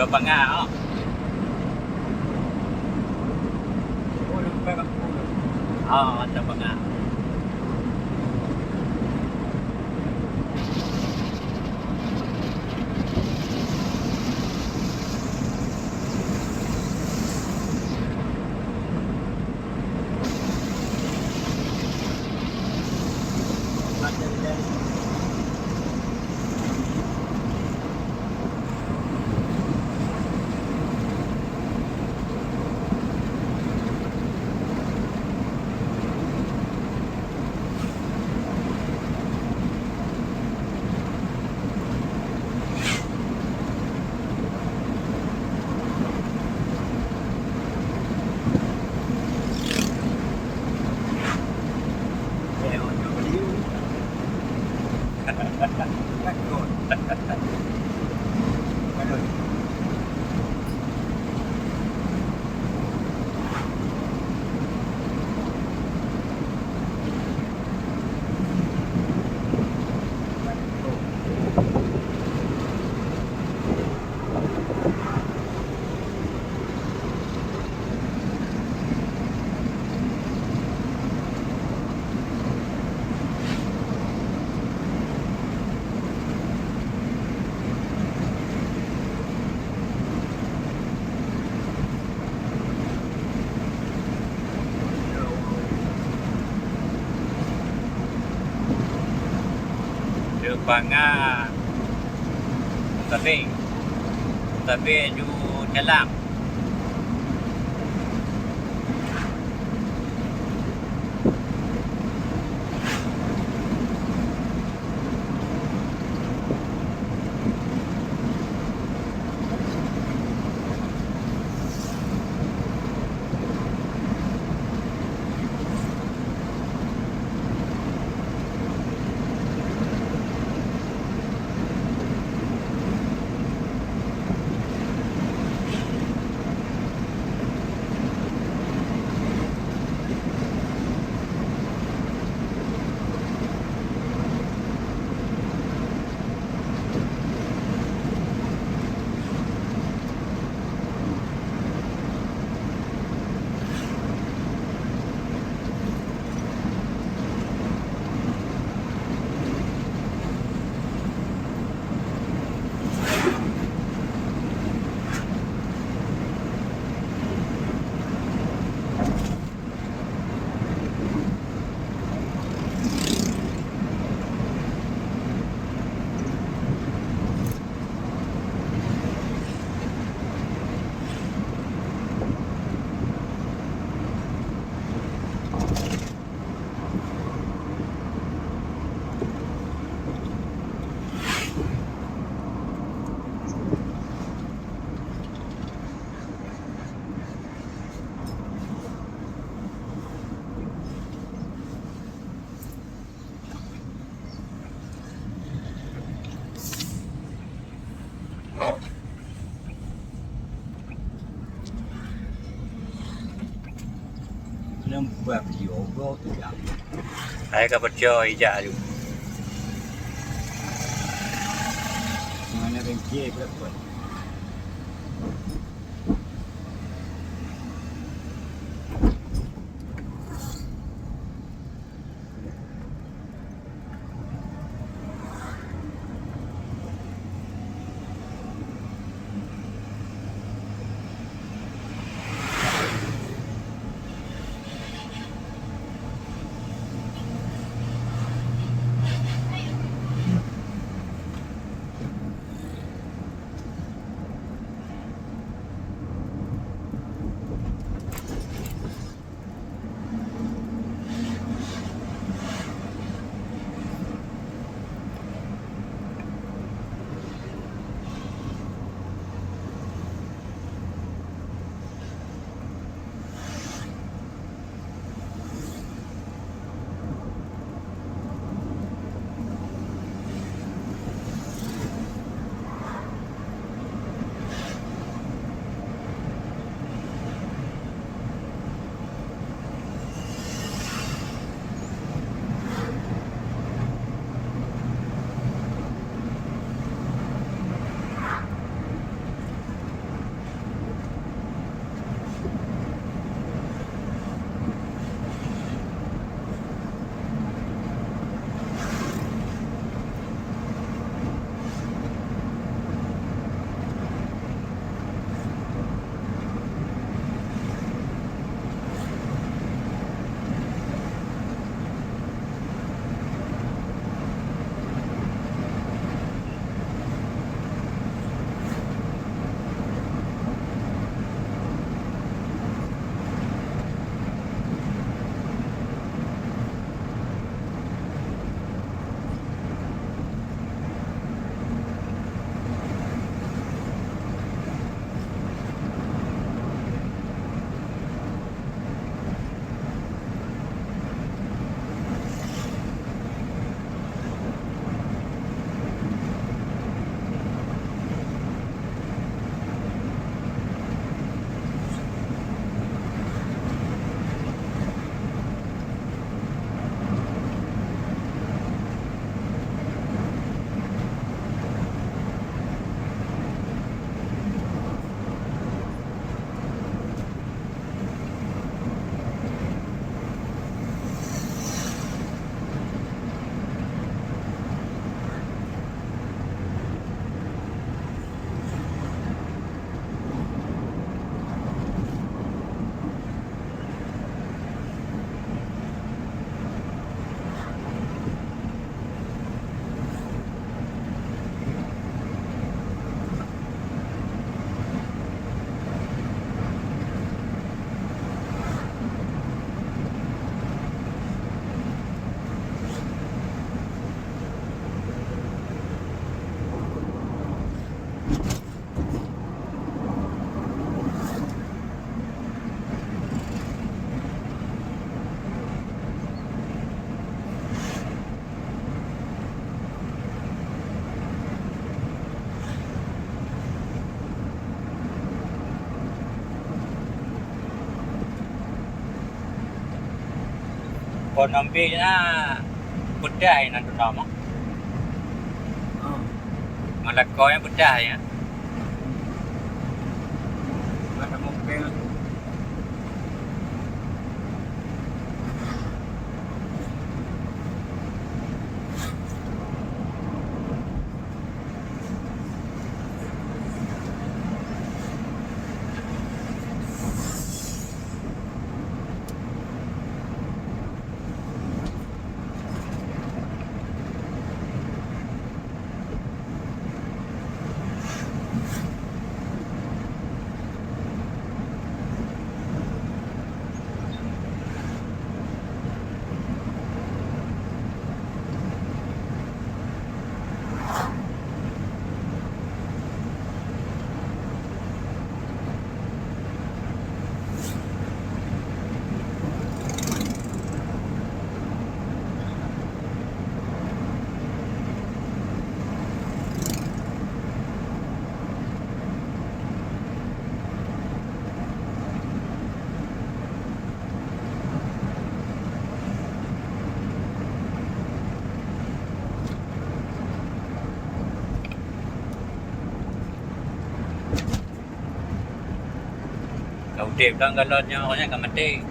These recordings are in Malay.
Coba nga, oh. Ulog pa ang ulog. Oo, coba nga. Coba nga. Tapi ju jalan. Nó bạc dỗ vô từ dạo. Ay kapatyo, ija. Mà nó bên kia rất quậy. Ekonomi na putih na nama. Oh. Malakau yang putih ya. Ada mobil. Kau tip lang galonnya makanya ka mati.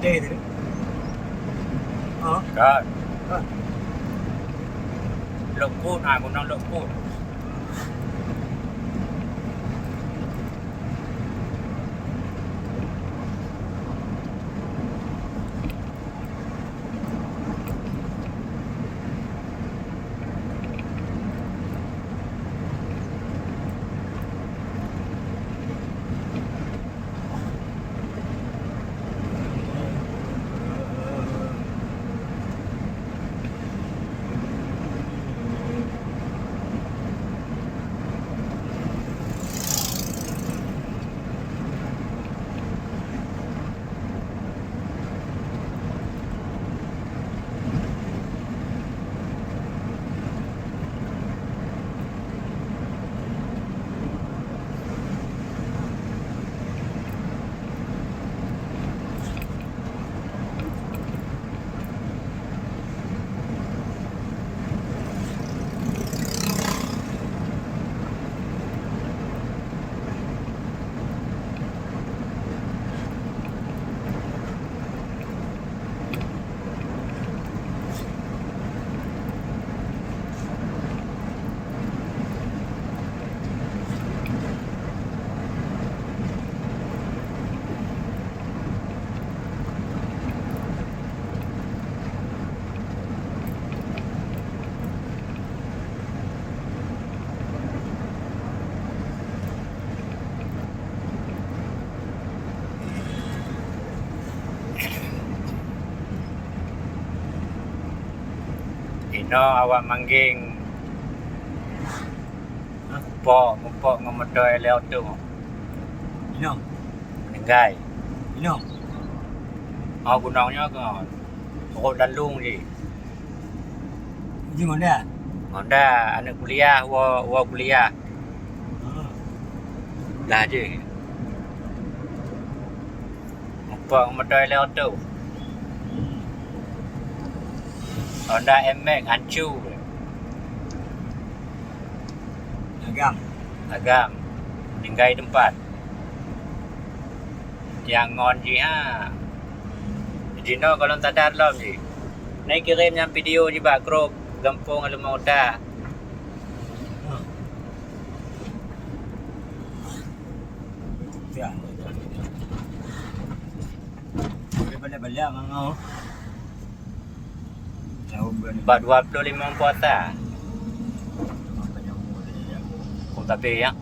gede itu. Oh, Kan. ah, Lukut, gunung lukut. No awak mangging Mupok ngomotor leo tu. Ino. Meninggai. Ino. Gunanya ke Pokok Dalung je. Di mana? Honda anak kuliah, wa kuliah. Lah je. Mupok ngomotor leo tu. Honda MX hancur. Agam. Tinggai tempat. Yang ngon je ha. Jino kalau tak ada alam je. Naik kirim yang video je bak grup Gampung Alumah Uda. Ya. Balik-balik mangau. Bak 25 puasa. Kau tapi ya.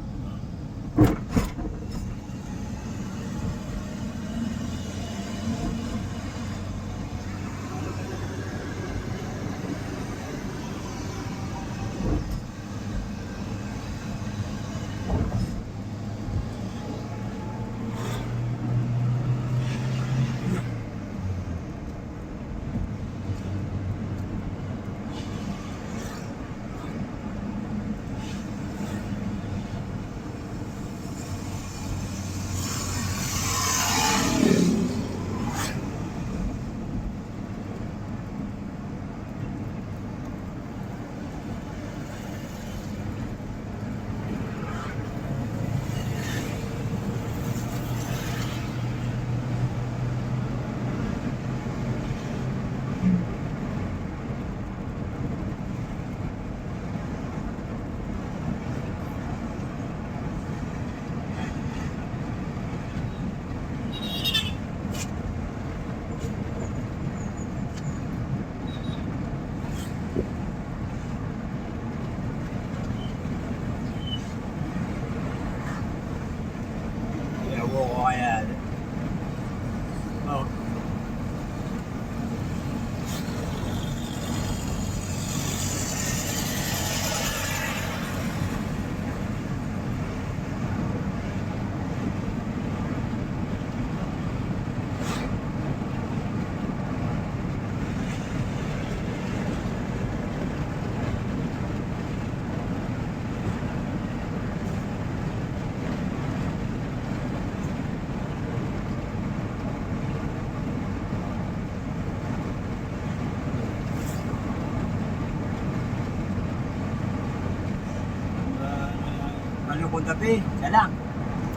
Pun tapi jalan.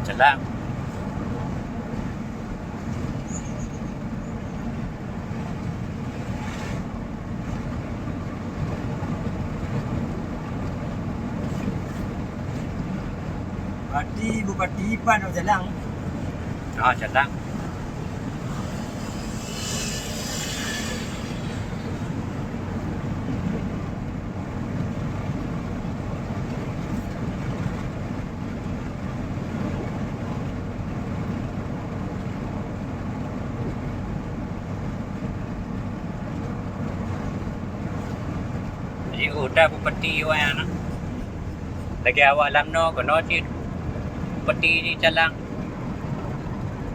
Jalan. Bupati Ipan jalan. Jalan. Udah bupati wan. Lagi awak lamno kono si bupati ni Calang.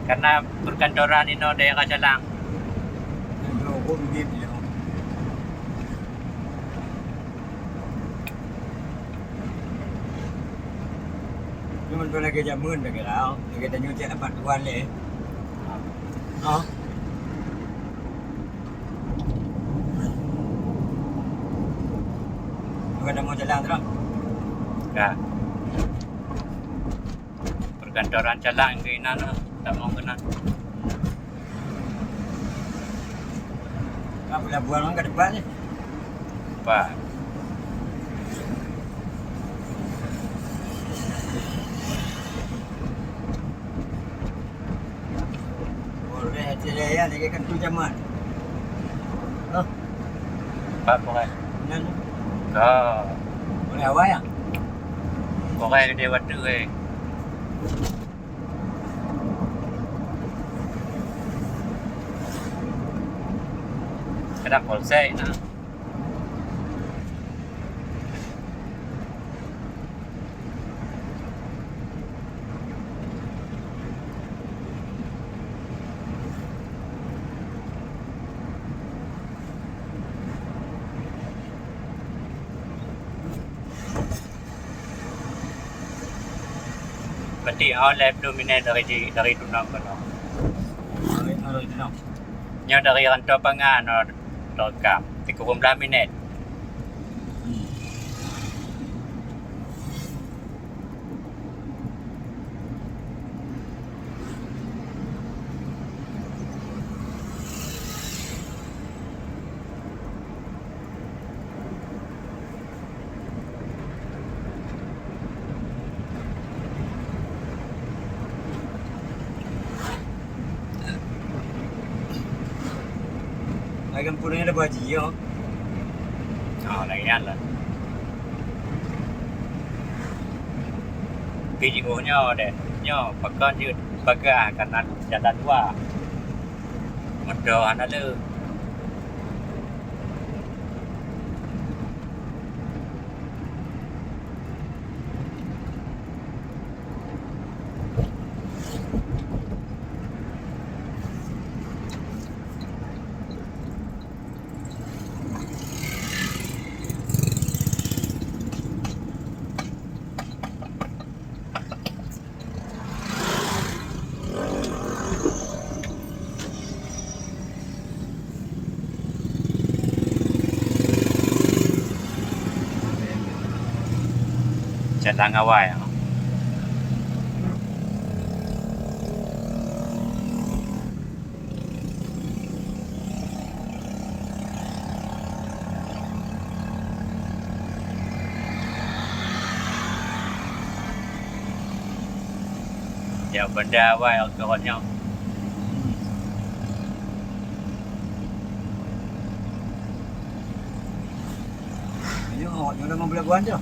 Karena perkantoran ini daerah Calang. Cuma tu lagi jamun lagi lah. Lagi tanya cak dapat tuan le. Oh. Bukan mau jalan terus. Ya. Perkantoran Calang ke nana tak mau kena. Kamu dah buang orang ke depan ni. Apa? Boleh hati-hati lagi kan tu jaman. Oh. Apa kan? Nan. Boleh awak ya? Korang dia waktu Kadang polsek nak. Berarti oleh dominan dari tunang kono. Ano ito no? Nya dari kanto pangan rekam. 30 minit. Agan po na baji yo. Yan lah. Video nya deh. Nya pakan je bagai kanan jalan dua. Motor anak le. Jalan awal. Ya benda awal alkoholnya. Ini oh, yung naman bulaguan dyan.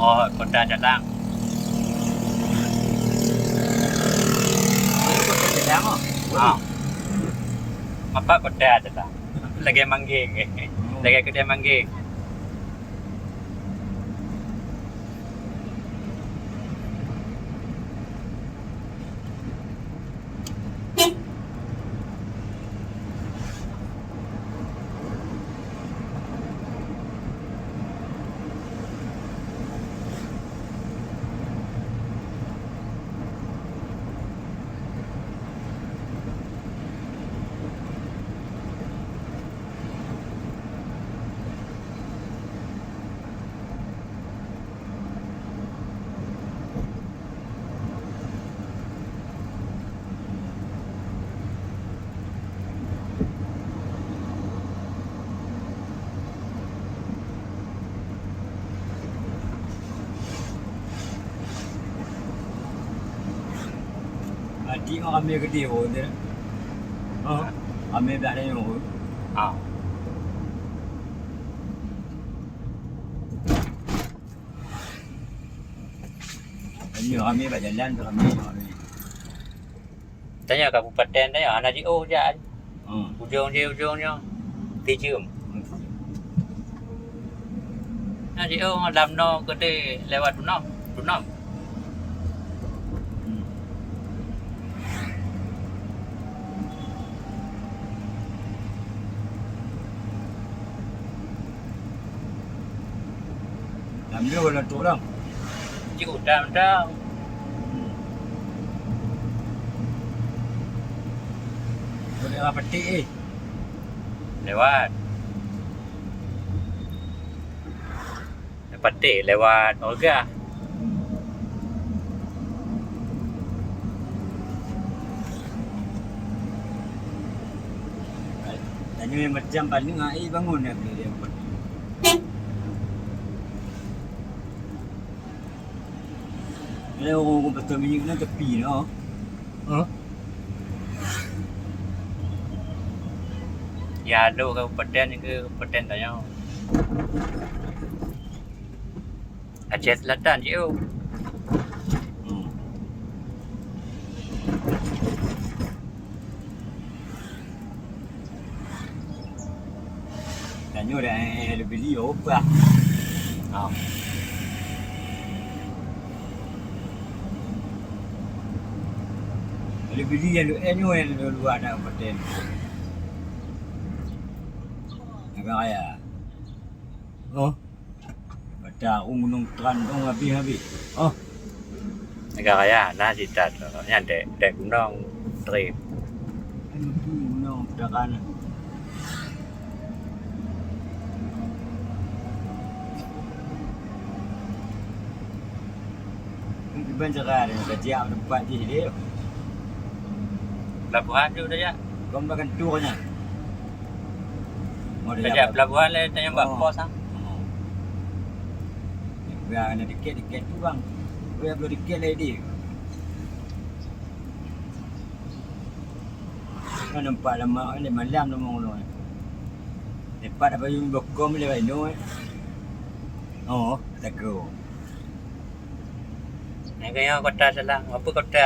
Oh, kota jalan. Ano ko sa dyan mo? Apa kota jalan? Lagi mangging. Lagi kedai mangging. Di mo kami gede ho din. Oh, kami ba na yung ho? Ini kami ba jalan kami. Tanya kabupaten dah ya, anak JO je. Ujung-ujungnya Tijum. Anak JO dalam no gede lewat Tunam. Làm điều là chỗ đâu? Chịu tràm trao. Boleh apa peti? Lewat. Peti lewat Olga. Tanya macam paling ai bangun nak dia buat. Kalau orang betul minyak nak tepi no. Ya lu kabupaten ke kabupaten tanya. Aceh Selatan je. Tanya dah lebih dia apa? Lebih dia yang luar dah kabupaten. Agak kaya. Oh. Pada gunung Trandong habis-habis. Oh. Negara na si Tat. Yan, dek gunung trip. Ano tu gunung Dakan. Di Banjaran kerja tempat di dia. Pelabuhan tu dah ya. Kau makan turnya. Mau Kerja pelabuhan le tanya buat Oh. pos ah. Biar ada dikit-dikit tu bang. Biar belum dikit lagi. Kan nampak lama ni malam tu mau ngono. Lepas apa yang bokom le bai no. Oh, tak go. Ni kaya kota Selang. Apa kota